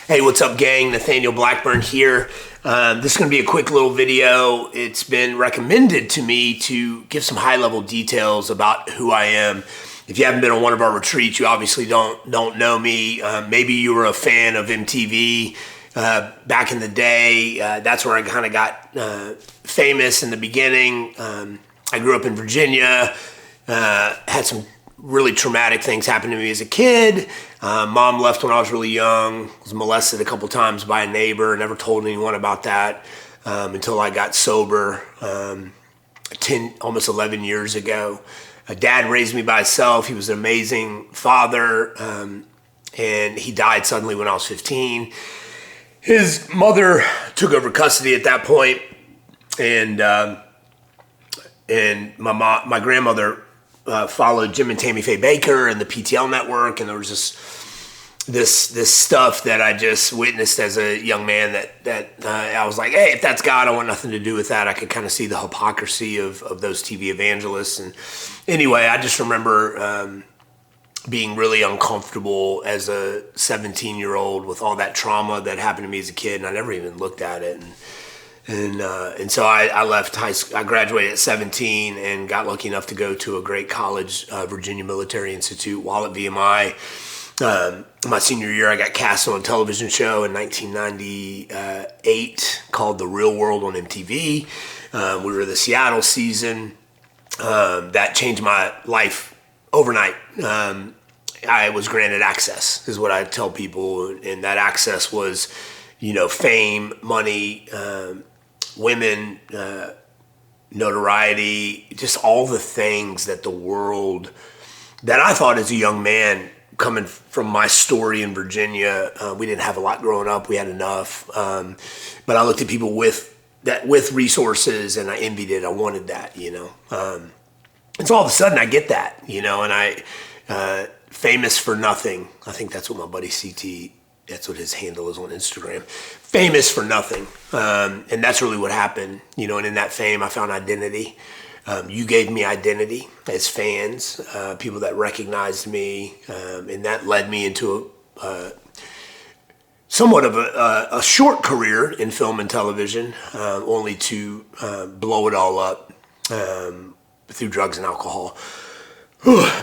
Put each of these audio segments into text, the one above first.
Hey, what's up, gang? Nathaniel Blackburn here. This is going to be a quick little video. It's been recommended to me to give some high-level details about who I am. If you haven't been on one of our retreats, you obviously don't know me. Maybe you were a fan of MTV back in the day. That's where I kind of got famous in the beginning. I grew up in Virginia, had some really traumatic things happen to me as a kid. Mom left when I was really young, was molested a couple times by a neighbor, never told anyone about that until I got sober 10, almost 11 years ago. Dad raised me by himself. He was an amazing father, and he died suddenly when I was 15. His mother took over custody at that point, and my grandmother followed Jim and Tammy Faye Baker and the PTL network, and there was just this stuff that I just witnessed as a young man that I was like, hey, if that's God, I want nothing to do with that. I could kind of see the hypocrisy of those TV evangelists. And anyway, I just remember being really uncomfortable as a 17-year-old with all that trauma that happened to me as a kid, and I never even looked at it. And so I left high school. I graduated at 17 and got lucky enough to go to a great college, Virginia Military Institute, while at VMI. My senior year, I got cast on a television show in 1998 called The Real World on MTV. We were the Seattle season. That changed my life overnight. I was granted access, is what I tell people, and that access was, fame, money, women, notoriety, just all the things that the world, that I thought as a young man, coming from my story in Virginia, we didn't have a lot growing up. We had enough, but I looked at people with resources, and I envied it. I wanted that, and so all of a sudden I get that, and I famous for nothing. I think that's what my buddy CT. That's what his handle is on Instagram. Famous for nothing. And that's really what happened, and in that fame, I found identity. You gave me identity as fans, people that recognized me, and that led me into somewhat of a short career in film and television, only to blow it all up through drugs and alcohol.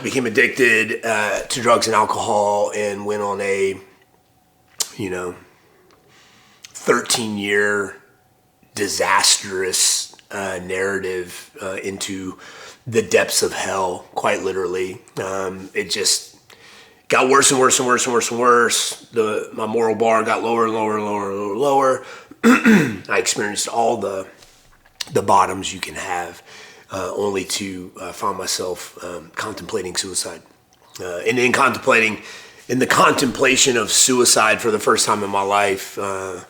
Became addicted to drugs and alcohol and went on a 13-year disastrous narrative into the depths of hell, quite literally. It just got worse and worse and worse and worse and worse. My moral bar got lower and lower and lower and lower. I experienced all the bottoms you can have, only to find myself contemplating suicide. And in the contemplation of suicide for the first time in my life, I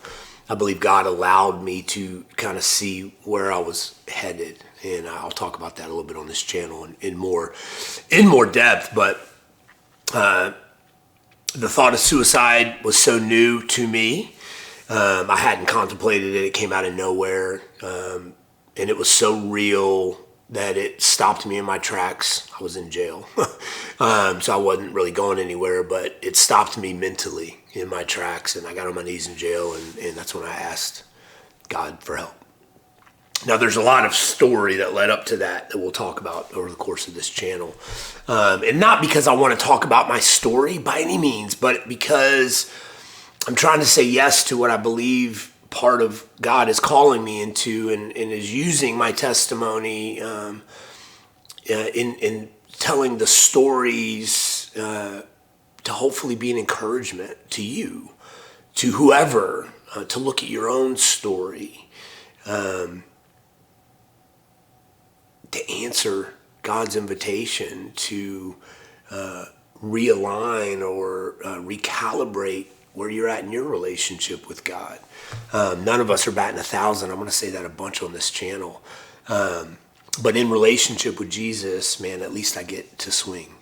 believe God allowed me to kind of see where I was headed, and I'll talk about that a little bit on this channel in more depth. But the thought of suicide was so new to me. I hadn't contemplated it. It came out of nowhere, and it was so real that it stopped me in my tracks. I was in jail, so I wasn't really going anywhere, but it stopped me mentally in my tracks, and I got on my knees in jail, and that's when I asked God for help. Now, there's a lot of story that led up to that we'll talk about over the course of this channel, and not because I want to talk about my story by any means, but because I'm trying to say yes to what I believe part of God is calling me into, and is using my testimony in telling the stories to hopefully be an encouragement to you, to whoever, to look at your own story, to answer God's invitation to realign or recalibrate where you're at in your relationship with God. None of us are batting 1,000. I'm going to say that a bunch on this channel. But in relationship with Jesus, man, at least I get to swing.